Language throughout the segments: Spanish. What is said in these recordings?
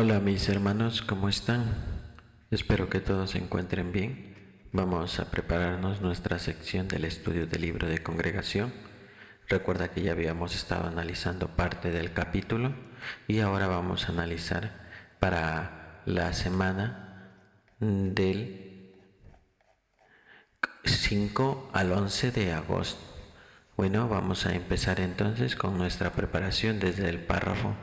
Hola mis hermanos, ¿cómo están? Espero que todos se encuentren bien. Vamos a prepararnos nuestra sección del estudio del libro de congregación. Recuerda que ya habíamos estado analizando parte del capítulo y ahora vamos a analizar para la semana del 5 al 11 de agosto. Bueno, vamos a empezar entonces con nuestra preparación desde el párrafo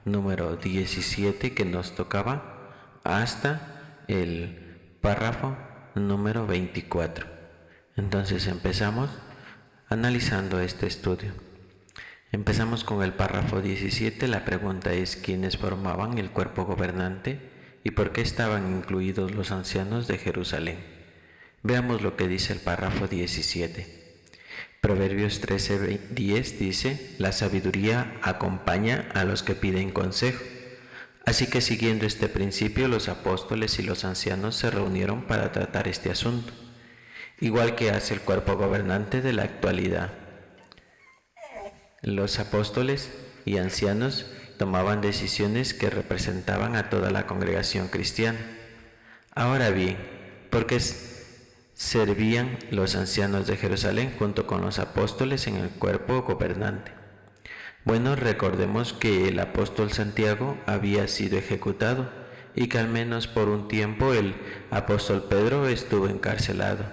número 17 que nos tocaba hasta el párrafo número 24. Entonces empezamos analizando este estudio. Empezamos con el párrafo 17. La pregunta es: ¿quiénes formaban el cuerpo gobernante y por qué estaban incluidos los ancianos de Jerusalén? Veamos lo que dice el párrafo 17. Proverbios 13:10 dice: la sabiduría acompaña a los que piden consejo. Así que siguiendo este principio, los apóstoles y los ancianos se reunieron para tratar este asunto, igual que hace el cuerpo gobernante de la actualidad. Los apóstoles y ancianos tomaban decisiones que representaban a toda la congregación cristiana. Ahora bien, ¿por qué servían los ancianos de Jerusalén junto con los apóstoles en el cuerpo gobernante? Bueno, recordemos que el apóstol Santiago había sido ejecutado y que al menos por un tiempo el apóstol Pedro estuvo encarcelado.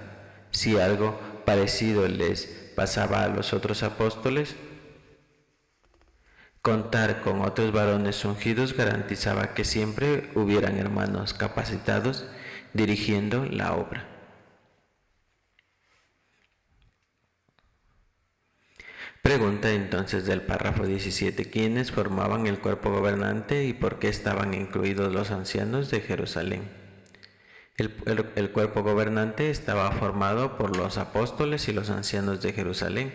Si algo parecido les pasaba a los otros apóstoles, contar con otros varones ungidos garantizaba que siempre hubieran hermanos capacitados dirigiendo la obra. Pregunta entonces del párrafo 17: ¿quiénes formaban el cuerpo gobernante y por qué estaban incluidos los ancianos de Jerusalén? El cuerpo gobernante estaba formado por los apóstoles y los ancianos de Jerusalén.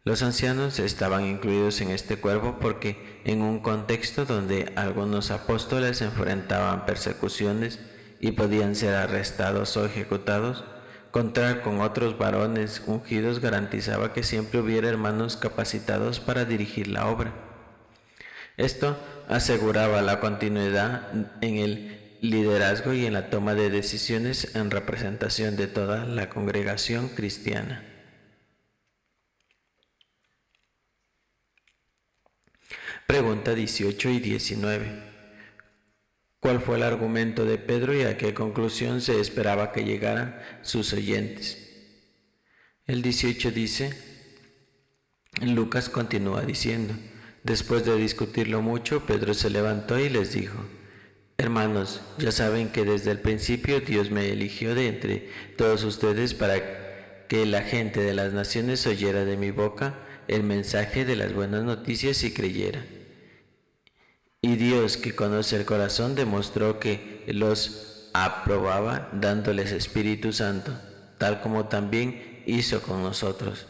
Los ancianos estaban incluidos en este cuerpo porque en un contexto donde algunos apóstoles enfrentaban persecuciones y podían ser arrestados o ejecutados, contar con otros varones ungidos garantizaba que siempre hubiera hermanos capacitados para dirigir la obra. Esto aseguraba la continuidad en el liderazgo y en la toma de decisiones en representación de toda la congregación cristiana. Pregunta 18 y 19. ¿Cuál fue el argumento de Pedro y a qué conclusión se esperaba que llegaran sus oyentes? El 18 dice: Lucas continúa diciendo: después de discutirlo mucho, Pedro se levantó y les dijo: hermanos, ya saben que desde el principio Dios me eligió de entre todos ustedes para que la gente de las naciones oyera de mi boca el mensaje de las buenas noticias y creyera. Y Dios, que conoce el corazón, demostró que los aprobaba dándoles Espíritu Santo, tal como también hizo con nosotros.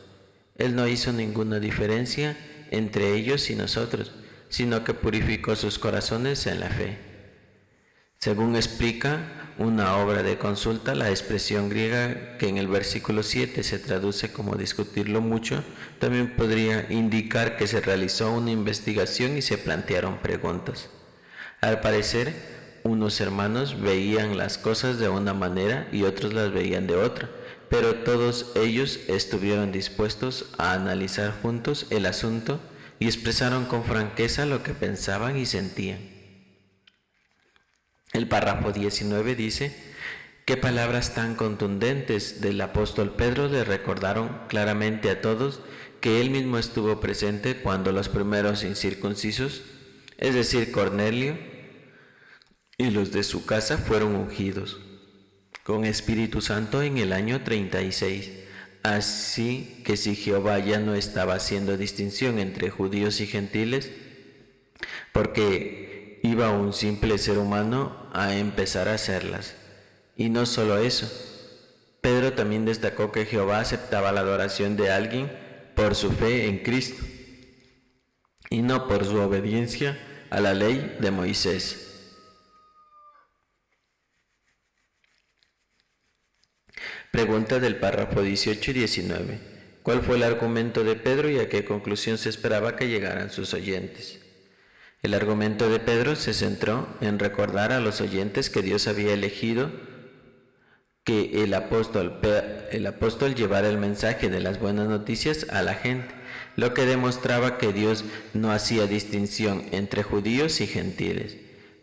Él no hizo ninguna diferencia entre ellos y nosotros, sino que purificó sus corazones en la fe. Según explica una obra de consulta, la expresión griega que en el versículo 7 se traduce como discutirlo mucho, también podría indicar que se realizó una investigación y se plantearon preguntas. Al parecer, unos hermanos veían las cosas de una manera y otros las veían de otra, pero todos ellos estuvieron dispuestos a analizar juntos el asunto y expresaron con franqueza lo que pensaban y sentían. El párrafo 19 dice: ¿qué palabras tan contundentes del apóstol Pedro le recordaron claramente a todos que él mismo estuvo presente cuando los primeros incircuncisos, es decir, Cornelio y los de su casa, fueron ungidos con Espíritu Santo en el año 36? Así que si Jehová ya no estaba haciendo distinción entre judíos y gentiles, porque iba un simple ser humano a empezar a hacerlas. Y no solo eso, Pedro también destacó que Jehová aceptaba la adoración de alguien por su fe en Cristo y no por su obediencia a la ley de Moisés. Pregunta del párrafo 18 y 19. ¿Cuál fue el argumento de Pedro y a qué conclusión se esperaba que llegaran sus oyentes? El argumento de Pedro se centró en recordar a los oyentes que Dios había elegido que el apóstol llevara el mensaje de las buenas noticias a la gente, lo que demostraba que Dios no hacía distinción entre judíos y gentiles.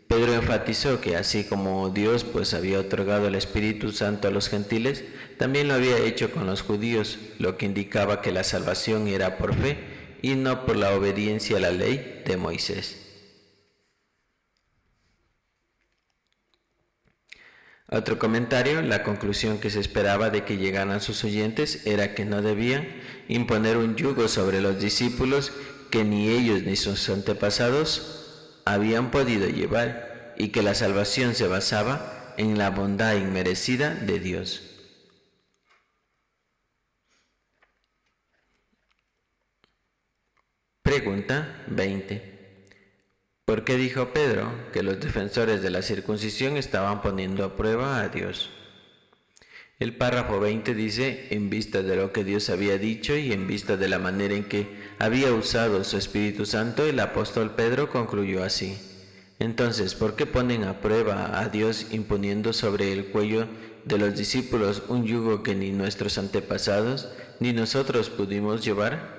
Pedro enfatizó que así como Dios había otorgado el Espíritu Santo a los gentiles, también lo había hecho con los judíos, lo que indicaba que la salvación era por fe y no por la obediencia a la ley de Moisés. Otro comentario: la conclusión que se esperaba de que llegaran sus oyentes era que no debían imponer un yugo sobre los discípulos que ni ellos ni sus antepasados habían podido llevar, y que la salvación se basaba en la bondad inmerecida de Dios. Pregunta 20. ¿Por qué dijo Pedro que los defensores de la circuncisión estaban poniendo a prueba a Dios? El párrafo 20 dice: en vista de lo que Dios había dicho y en vista de la manera en que había usado su Espíritu Santo, el apóstol Pedro concluyó así: entonces, ¿por qué ponen a prueba a Dios imponiendo sobre el cuello de los discípulos un yugo que ni nuestros antepasados ni nosotros pudimos llevar?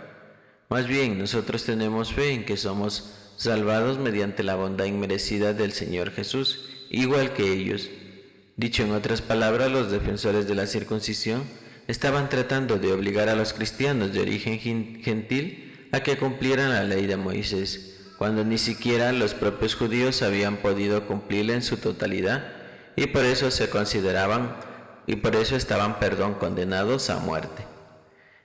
Más bien, nosotros tenemos fe en que somos salvados mediante la bondad inmerecida del Señor Jesús, igual que ellos. Dicho en otras palabras, los defensores de la circuncisión estaban tratando de obligar a los cristianos de origen gentil a que cumplieran la ley de Moisés, cuando ni siquiera los propios judíos habían podido cumplirla en su totalidad, y por eso estaban condenados a muerte.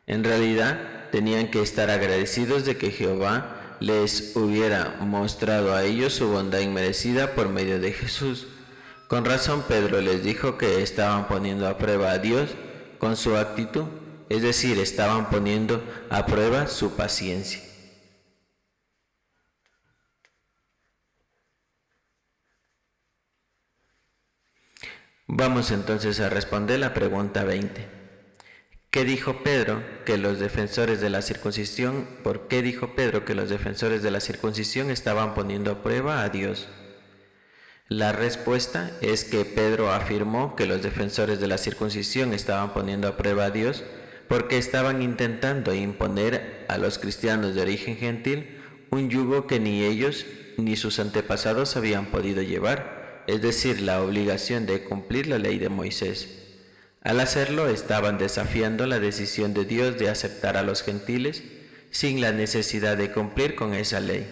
En realidad, tenían que estar agradecidos de que Jehová les hubiera mostrado a ellos su bondad inmerecida por medio de Jesús. Con razón Pedro les dijo que estaban poniendo a prueba a Dios con su actitud, es decir, estaban poniendo a prueba su paciencia. Vamos entonces a responder la pregunta 20. ¿Qué dijo Pedro que los defensores de la circuncisión? ¿Por qué dijo Pedro que los defensores de la circuncisión estaban poniendo a prueba a Dios? La respuesta es que Pedro afirmó que los defensores de la circuncisión estaban poniendo a prueba a Dios porque estaban intentando imponer a los cristianos de origen gentil un yugo que ni ellos ni sus antepasados habían podido llevar, es decir, la obligación de cumplir la ley de Moisés. Al hacerlo, estaban desafiando la decisión de Dios de aceptar a los gentiles sin la necesidad de cumplir con esa ley,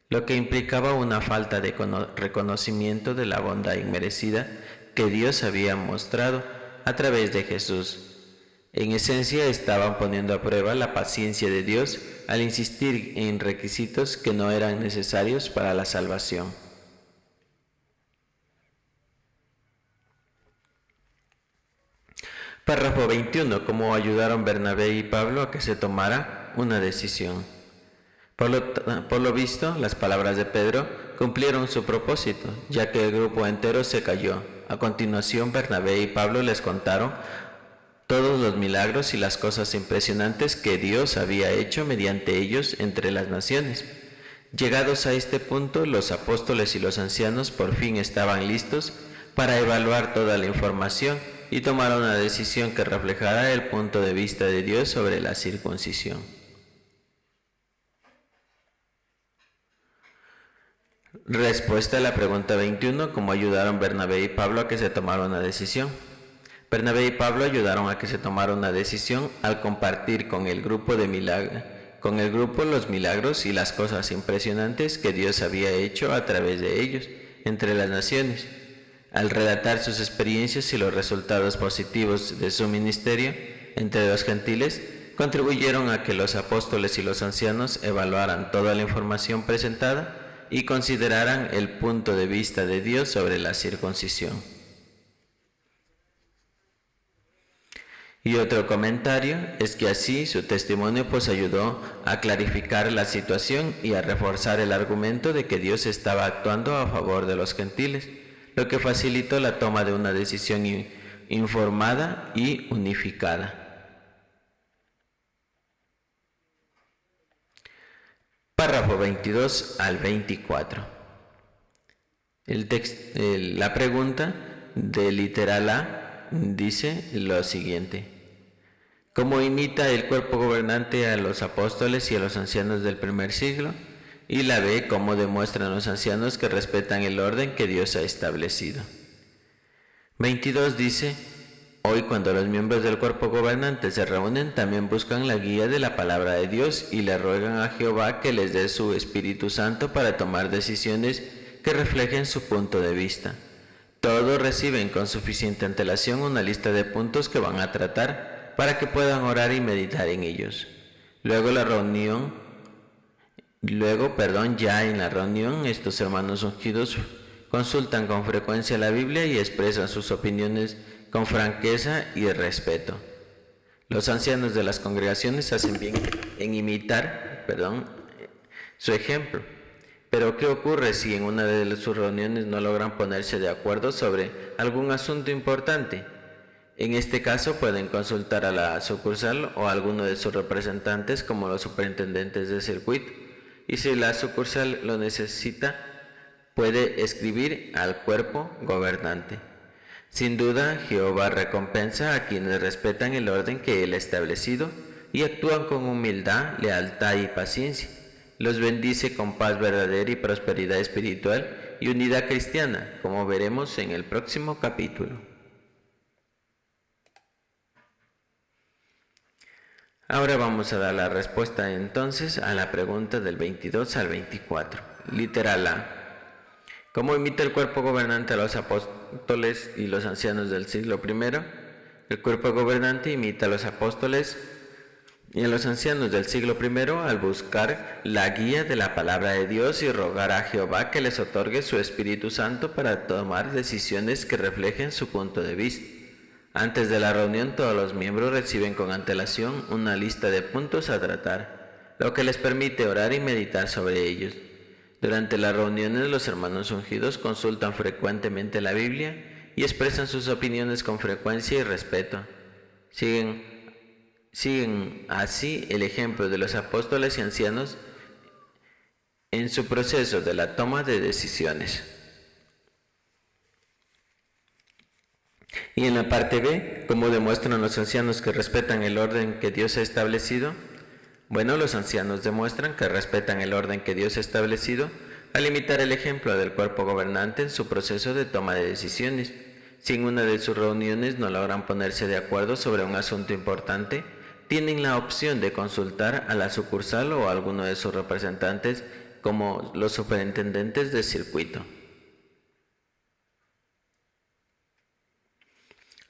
lo que implicaba una falta de reconocimiento de la bondad inmerecida que Dios había mostrado a través de Jesús. En esencia, estaban poniendo a prueba la paciencia de Dios al insistir en requisitos que no eran necesarios para la salvación. Párrafo 21. ¿Cómo ayudaron Bernabé y Pablo a que se tomara una decisión? Por lo visto, las palabras de Pedro cumplieron su propósito, ya que el grupo entero se calló. A continuación, Bernabé y Pablo les contaron todos los milagros y las cosas impresionantes que Dios había hecho mediante ellos entre las naciones. Llegados a este punto, los apóstoles y los ancianos por fin estaban listos para evaluar toda la información y tomar una decisión que reflejara el punto de vista de Dios sobre la circuncisión. Respuesta a la pregunta 21. ¿Cómo ayudaron Bernabé y Pablo a que se tomara una decisión? Bernabé y Pablo ayudaron a que se tomara una decisión al compartir con el grupo los milagros y las cosas impresionantes que Dios había hecho a través de ellos entre las naciones. Al relatar sus experiencias y los resultados positivos de su ministerio entre los gentiles, contribuyeron a que los apóstoles y los ancianos evaluaran toda la información presentada y consideraran el punto de vista de Dios sobre la circuncisión. Y otro comentario es que así su testimonio ayudó a clarificar la situación y a reforzar el argumento de que Dios estaba actuando a favor de los gentiles, lo que facilitó la toma de una decisión informada y unificada. Párrafo 22 al 24. La pregunta del literal A dice lo siguiente: ¿cómo imita el cuerpo gobernante a los apóstoles y a los ancianos del primer siglo? Y la B, ¿cómo demuestran los ancianos que respetan el orden que Dios ha establecido? 22 dice: hoy, cuando los miembros del cuerpo gobernante se reúnen, también buscan la guía de la palabra de Dios y le ruegan a Jehová que les dé su Espíritu Santo para tomar decisiones que reflejen su punto de vista. Todos reciben con suficiente antelación una lista de puntos que van a tratar para que puedan orar y meditar en ellos. Ya en la reunión, estos hermanos ungidos consultan con frecuencia la Biblia y expresan sus opiniones con franqueza y respeto. Los ancianos de las congregaciones hacen bien en imitar su ejemplo. Pero ¿qué ocurre si en una de sus reuniones no logran ponerse de acuerdo sobre algún asunto importante? En este caso pueden consultar a la sucursal o a alguno de sus representantes, como los superintendentes de circuito, y si la sucursal lo necesita, puede escribir al cuerpo gobernante. Sin duda, Jehová recompensa a quienes respetan el orden que Él ha establecido y actúan con humildad, lealtad y paciencia. Los bendice con paz verdadera y prosperidad espiritual y unidad cristiana, como veremos en el próximo capítulo. Ahora vamos a dar la respuesta entonces a la pregunta del 22 al 24. Literal A. ¿Cómo imita el cuerpo gobernante a los apóstoles y los ancianos del siglo I? El cuerpo gobernante imita a los apóstoles y a los ancianos del siglo I al buscar la guía de la palabra de Dios y rogar a Jehová que les otorgue su Espíritu Santo para tomar decisiones que reflejen su punto de vista. Antes de la reunión, todos los miembros reciben con antelación una lista de puntos a tratar, lo que les permite orar y meditar sobre ellos. Durante las reuniones, los hermanos ungidos consultan frecuentemente la Biblia y expresan sus opiniones con frecuencia y respeto. Siguen así el ejemplo de los apóstoles y ancianos en su proceso de la toma de decisiones. Y en la parte B, ¿cómo demuestran los ancianos que respetan el orden que Dios ha establecido? Bueno, los ancianos demuestran que respetan el orden que Dios ha establecido al imitar el ejemplo del cuerpo gobernante en su proceso de toma de decisiones. Si en una de sus reuniones no logran ponerse de acuerdo sobre un asunto importante, tienen la opción de consultar a la sucursal o a alguno de sus representantes, como los superintendentes de circuito.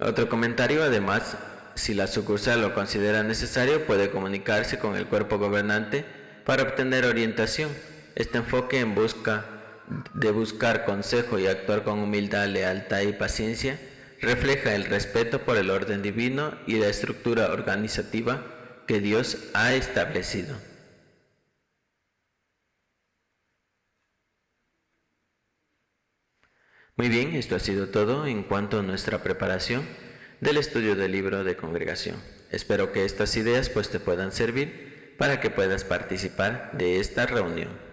Otro comentario: además, si la sucursal lo considera necesario, puede comunicarse con el cuerpo gobernante para obtener orientación. Este enfoque en buscar consejo y actuar con humildad, lealtad y paciencia refleja el respeto por el orden divino y la estructura organizativa que Dios ha establecido. Muy bien, esto ha sido todo en cuanto a nuestra preparación del estudio del libro de congregación. Espero que estas ideas te puedan servir para que puedas participar de esta reunión.